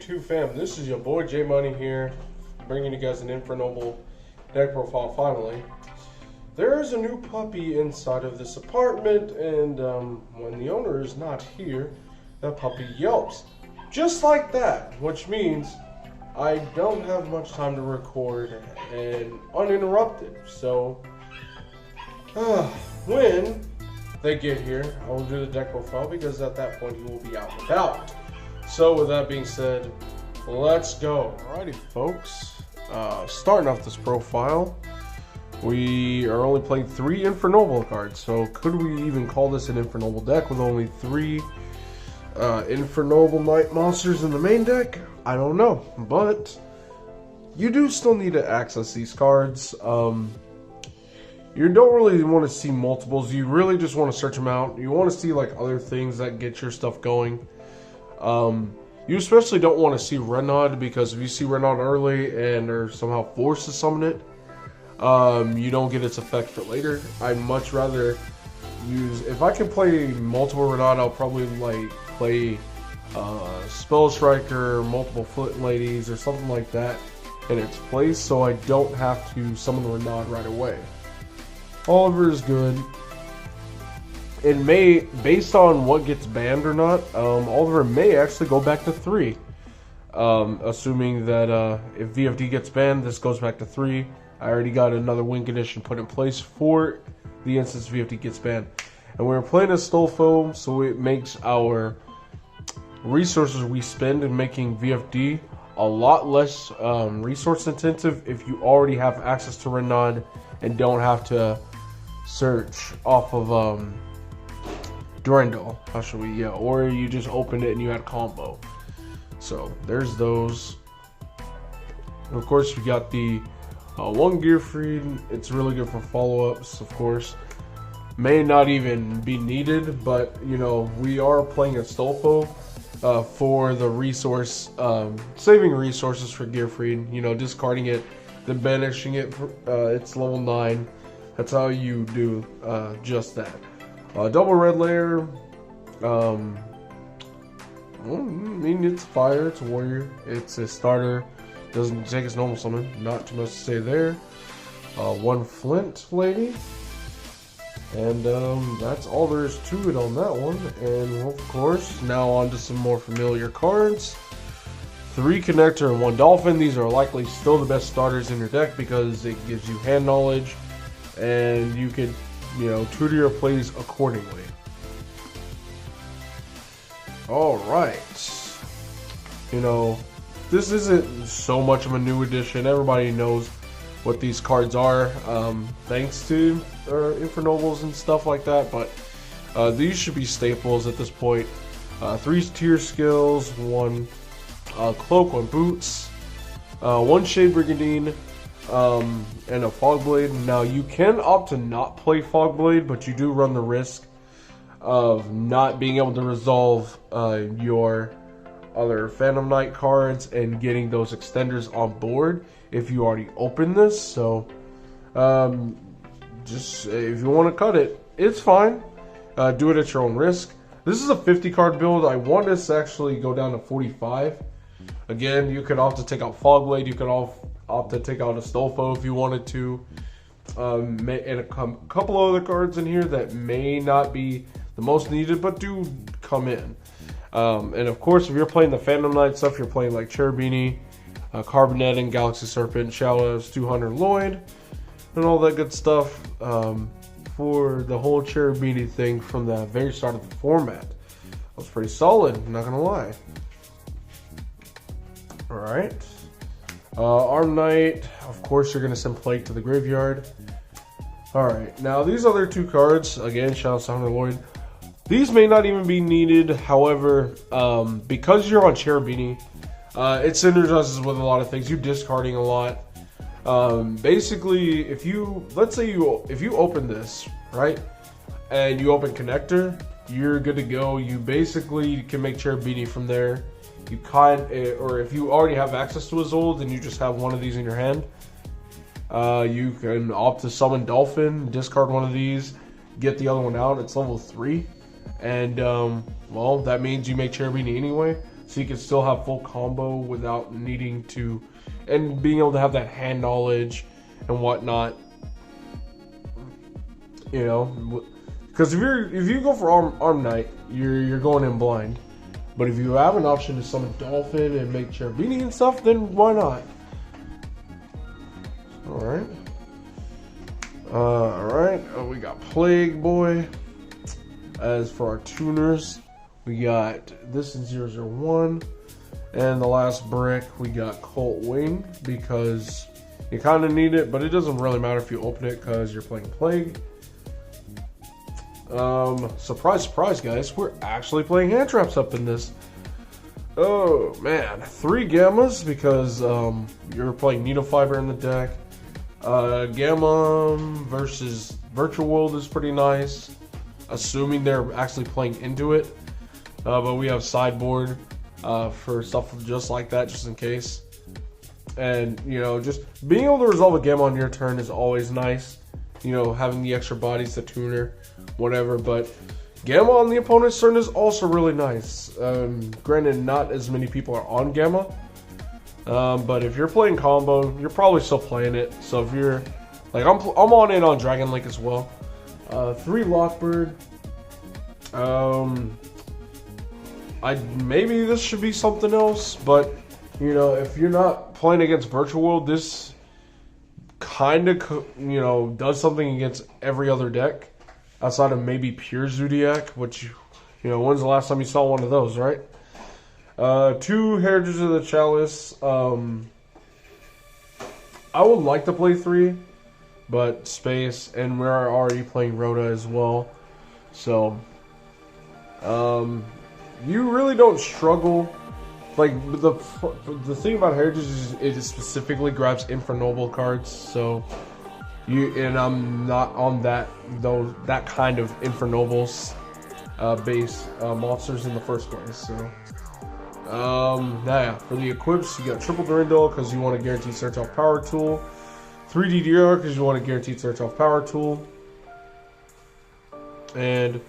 YouTube fam? This is your boy J Money here, bringing you guys an Infernoble deck profile finally. There is a new puppy inside of this apartment, and when the owner is not here, that puppy yelps. Just like that, which means I don't have much time to record and uninterrupted. So, when they get here, I will do the deck profile because at that point he will be out and about. So with that being said, let's go. Alrighty folks, starting off this profile, we are only playing 3 Infernoble cards. So could we even call this an Infernoble deck with only 3 Infernoble Night Monsters in the main deck? I don't know, but you do still need to access these cards. You don't really want to see multiples. You really just want to search them out. You want to see like other things that get your stuff going. You especially don't want to see Renod, because if you see Renod early and are somehow forced to summon it, you don't get its effect for later. I'd much rather use, if I can play multiple Renod, I'll probably like play Spell Striker, multiple Flint Ladies, or something like that in its place, so I don't have to summon the Renod right away. Oliver is good. It may, based on what gets banned or not, Oliver may actually go back to 3. Assuming that if VFD gets banned, this goes back to 3. I already got another win condition put in place for the instance VFD gets banned. And we're playing a Stolfo, so it makes our resources we spend in making VFD a lot less resource intensive if you already have access to Renod and don't have to search off of Durandal, or you just opened it and you had combo. So there's those. And of course, we got the one Gearfried. It's really good for follow-ups, of course. May not even be needed, but you know, we are playing a Stolfo for the resource, saving resources for Gearfried. You know, discarding it, then banishing it. It's level 9. That's how you do just that. Double red layer. I mean, it's fire, it's a warrior, it's a starter, doesn't take its normal summon, not too much to say there. One Flint Lady, and that's all there is to it on that one. And of course, now on to some more familiar cards. 3 Connector and 1 Dolphin. These are likely still the best starters in your deck because it gives you hand knowledge, and you could, you know, tutor your plays accordingly. Alright. You know, this isn't so much of a new addition. Everybody knows what these cards are, thanks to Infernobles and stuff like that, but these should be staples at this point. 3 tier skills, 1 cloak, 1 boots, 1 Shade Brigandine, and a Fogblade. Now you can opt to not play Fogblade, but you do run the risk of not being able to resolve your other Phantom Knight cards and getting those extenders on board if you already open this. So just if you want to cut it, it's fine. Do it at your own risk. This is a 50 card build. I want this to actually go down to 45. Again, you could opt to take out Fogblade, you could opt to take out a Stolfo if you wanted to, and a couple of other cards in here that may not be the most needed, but do come in. And of course, if you're playing the Phantom Knight stuff, you're playing like Cherubini, Carbonet, and Galaxy Serpent, Shallows, 200 Lloyd, and all that good stuff for the whole Cherubini thing from the very start of the format. That was pretty solid, I'm not gonna lie. Alright. Arm Knight, of course you're going to send Plague to the graveyard. Alright, now these other 2 cards, again, shout out to Hunter Lloyd. These may not even be needed, however, because you're on Cherubini, it synergizes with a lot of things. You're discarding a lot. Basically, if you, let's say if you open this, right, and you open Connector, you're good to go. You basically can make Cherubini from there. You or if you already have access to Azul, then you just have one of these in your hand. You can opt to summon Dolphin, discard one of these, get the other one out. It's level 3, and well, that means you make Cherubini anyway. so you can still have full combo without needing to, and being able to have that hand knowledge and whatnot. You know, because if you go for arm knight, you're going in blind. But if you have an option to summon Dolphin and make Cherubini and stuff, then why not? Alright. We got Plague Boy. As for our tuners, we got this in 001. And the last brick, we got Colt Wing, because you kind of need it, but it doesn't really matter if you open it because you're playing Plague. Surprise, surprise, guys. We're actually playing hand traps up in this. Oh, man. 3 Gammas because, you're playing Needle Fiber in the deck. Gamma versus Virtual World is pretty nice. Assuming they're actually playing into it. But we have sideboard, for stuff just like that, just in case. And, you know, just being able to resolve a Gamma on your turn is always nice. You know, having the extra bodies, the tuner, whatever, but Gamma on the opponent's turn is also really nice. Granted, not as many people are on Gamma, but if you're playing combo, you're probably still playing it. So if you're, like, I'm on in on Dragon Link as well. 3 Lockbird. Maybe this should be something else, but, you know, if you're not playing against Virtual World, this kind of, you know, does something against every other deck outside of maybe pure Zodiac, which, you know, when's the last time you saw one of those, right? 2 Heritage of the Chalice. I would like to play 3, but space, and we're already playing Rhoda as well, so you really don't struggle. Like, the thing about Heritage is it specifically grabs Infernoble cards, so and I'm not on that kind of Infernobles base monsters in the first place. So yeah, for the equips, you got triple Durandal because you want to guarantee search off power tool, 3 DDR because you want to guarantee search off power tool, and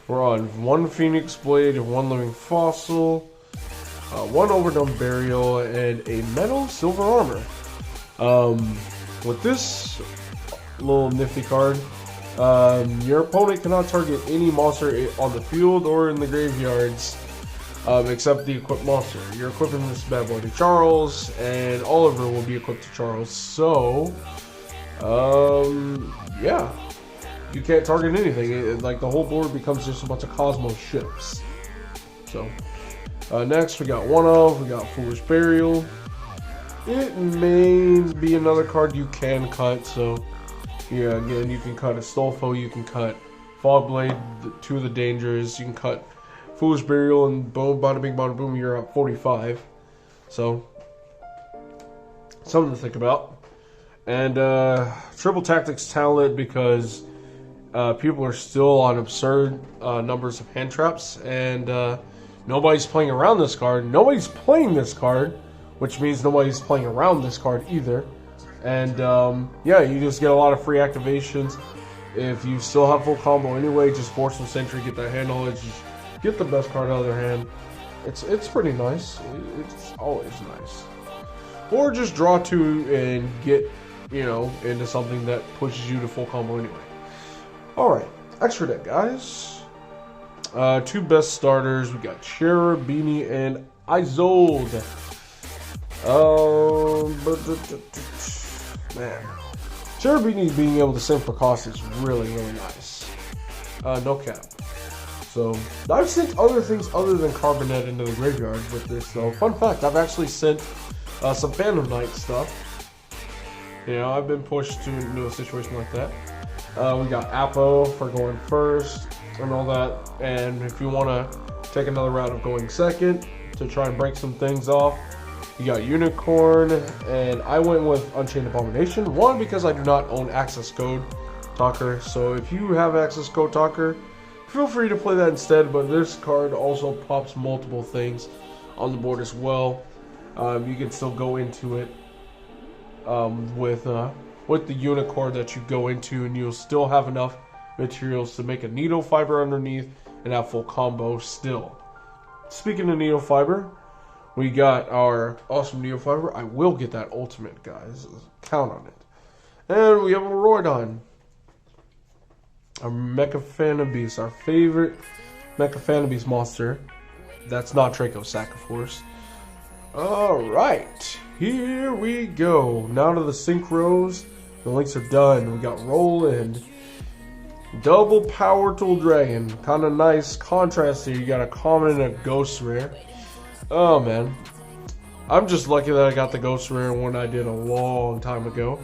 we're on 1 Phoenix Blade and 1 Living Fossil. 1 Overdone Burial, and a Metal Silver Armor. With this little nifty card, your opponent cannot target any monster on the field or in the graveyards except the equipped monster. You're equipping this bad boy to Charles, and Oliver will be equipped to Charles. So, yeah, you can't target anything. Like, the whole board becomes just a bunch of Cosmos ships. So. Next, we got we got Foolish Burial. It may be another card you can cut, so yeah, again, you can cut a Stolfo, you can cut Fogblade, 2 of the dangers, you can cut Foolish Burial, and boom, bada bing, bada boom, you're at 45. So, something to think about. And Triple Tactics Talent, because people are still on absurd numbers of hand traps, and nobody's playing around this card. Nobody's playing this card, which means nobody's playing around this card either. And yeah, you just get a lot of free activations. If you still have full combo anyway, just force some Sentry, get that hand knowledge, just get the best card out of their hand. It's pretty nice. It's always nice. Or just draw 2 and get, you know, into something that pushes you to full combo anyway. Alright, extra deck, guys. 2 best starters, we got Cherubini and Isolde. Man, Cherubini being able to send for cost is really, really nice. No cap. So, I've sent other things other than Carbonet into the graveyard with this, so fun fact, I've actually sent some Phantom Knight stuff. You know, I've been pushed into a situation like that. We got Apo for going first and all that, and if you want to take another route of going second to try and break some things off, you got Unicorn, and I went with Unchained Abomination. 1, because I do not own Access Code Talker, so if you have Access Code Talker, feel free to play that instead, but this card also pops multiple things on the board as well. You can still go into it with the Unicorn that you go into, and you'll still have enough materials to make a Needle Fiber underneath and have full combo still. speaking of Neofiber, we got our awesome Neofiber. I will get that ultimate, guys. Count on it. And we have a Roydon. Our Mechaphanobeast, our favorite Mechaphanobeast monster. That's not Dracosac, of course. Alright, here we go. Now to the synchros. The links are done. We got Roland. Double Power Tool Dragon. Kind of nice contrast here. You got a common and a ghost rare. Oh, man. I'm just lucky that I got the ghost rare one I did a long time ago.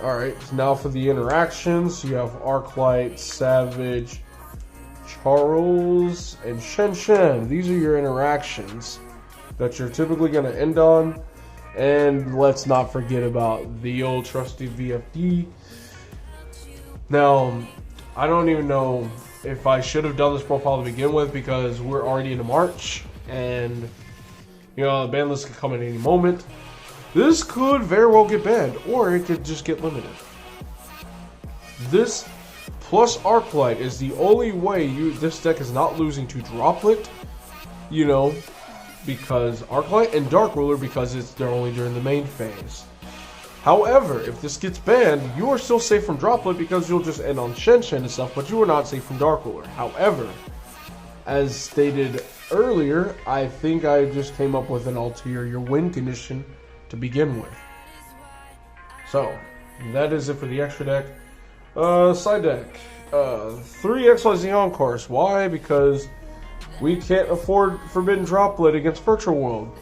Alright, now for the interactions. You have Arclight, Savage, Charles, and Shen Shen. These are your interactions that you're typically going to end on. And let's not forget about the old trusty VFD. Now, I don't even know if I should have done this profile to begin with because we're already into March. And, you know, the ban list could come at any moment. This could very well get banned, or it could just get limited. This plus Arclight is the only way this deck is not losing to Droplet, you know, because Arclight and Dark Ruler, because they're only during the main phase. However, if this gets banned, you are still safe from Droplet because you'll just end on Shen Shen and stuff, but you are not safe from Dark Ruler. However, as stated earlier, I think I just came up with an ulterior win condition to begin with. So, that is it for the extra deck. Side deck. 3 XYZ Encores. Why? Because we can't afford Forbidden Droplet against Virtual World.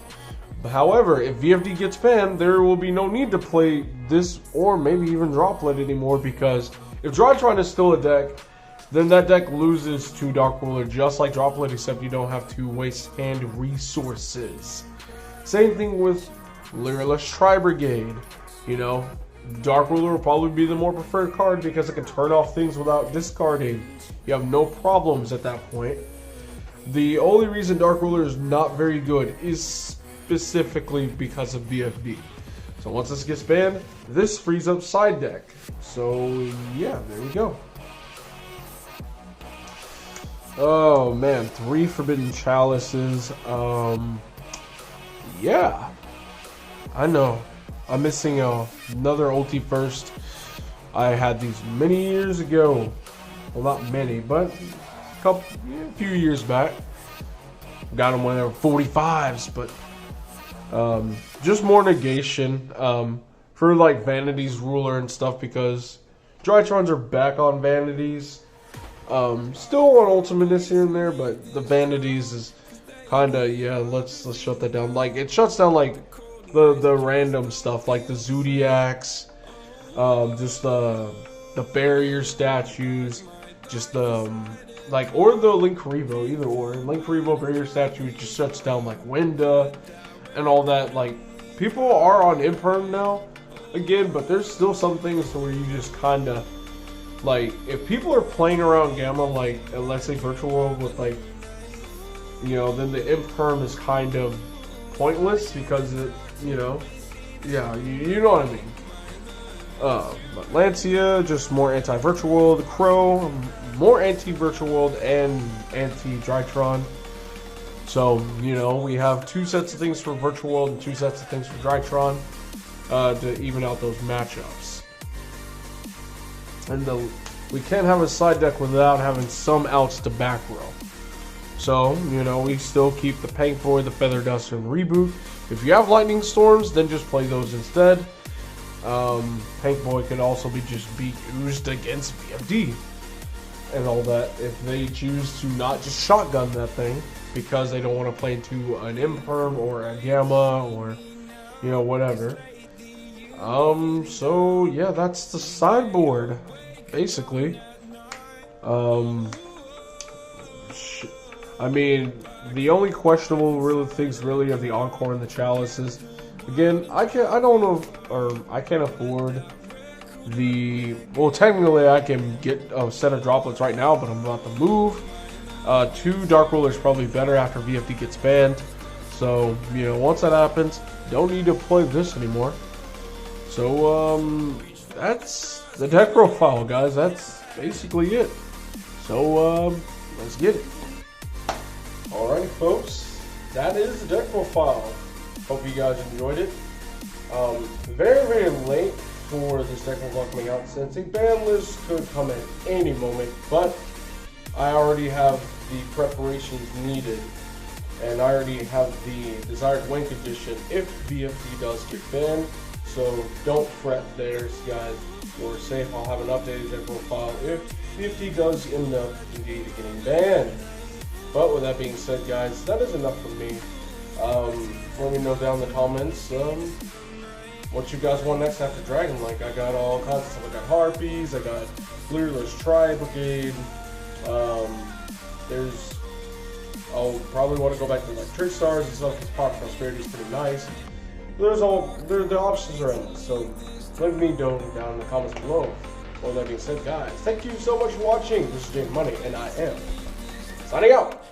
However, if VFD gets banned, there will be no need to play this or maybe even Droplet anymore, because if Drytron is still a deck, then that deck loses to Dark Ruler just like Droplet, except you don't have to waste hand resources. Same thing with Lyraless Tri-Brigade. You know, Dark Ruler will probably be the more preferred card because it can turn off things without discarding. You have no problems at that point. The only reason Dark Ruler is not very good is specifically because of VFD. So once this gets banned, this frees up side deck. So yeah, there we go. Oh man, 3 Forbidden Chalices. Yeah, I know. I'm missing another ulti first. I had these many years ago. Well, not many, but a few years back. Got them when they were 45s, but just more negation for like Vanity's Ruler and stuff, because Drytrons are back on Vanities. Still on Ultimateness here and there, but the Vanities is kind of, yeah, let's shut that down. Like, it shuts down like the random stuff, like the Zodiacs, just the barrier statues, just the like, or the Linkuriboh, either or. Linkuriboh barrier statue just shuts down like Winda and all that. Like, people are on Imperm now again, but there's still some things where you just kind of like, if people are playing around Gamma, like let's say Virtual World with like, you know, then the Imperm is kind of pointless because it, you know, yeah, you know what I mean. But Lancia, just more anti-Virtual World. Crow, more anti-Virtual World and anti-Drytron. So, you know, we have 2 sets of things for Virtual World and 2 sets of things for Drytron to even out those matchups. And we can't have a side deck without having some outs to back row. So, you know, we still keep the Pank Boy, the Feather Duster, and Reboot. If you have Lightning Storms, then just play those instead. Pank Boy could also be used against VFD and all that if they choose to not just shotgun that thing because they don't want to play into an Imperm or a Gamma or, you know, whatever. So yeah, that's the sideboard basically. I mean, the only questionable things really are the Encore and the Chalices. Again, I don't know if, I can't afford the, well, technically I can get a set of droplets right now, but I'm about to move. 2 Dark Ruler is probably better after VFD gets banned. So, you know, once that happens, don't need to play this anymore. So, that's the deck profile, guys. That's basically it. So, let's get it. Alrighty, folks, that is the deck profile. Hope you guys enjoyed it. Very, very late for this deck profile coming out, since a ban list could come at any moment, but I already have the preparations needed, and I already have the desired win condition if BFD does get banned, so don't fret there, guys. You're safe. I'll have an updated deck profile if BFD does end up indeed getting banned. But with that being said, guys, that is enough for me. Let me know down in the comments what you guys want next after Dragon. Like, I got all kinds of stuff. I got Harpies, I got Leaderless Tri Brigade. I'll probably want to go back to like Trick Stars and stuff, because Pop Prosperity is pretty nice. The options are endless. So let me know down in the comments below. Well, that being said, guys, thank you so much for watching. This is James Money, and I am signing out.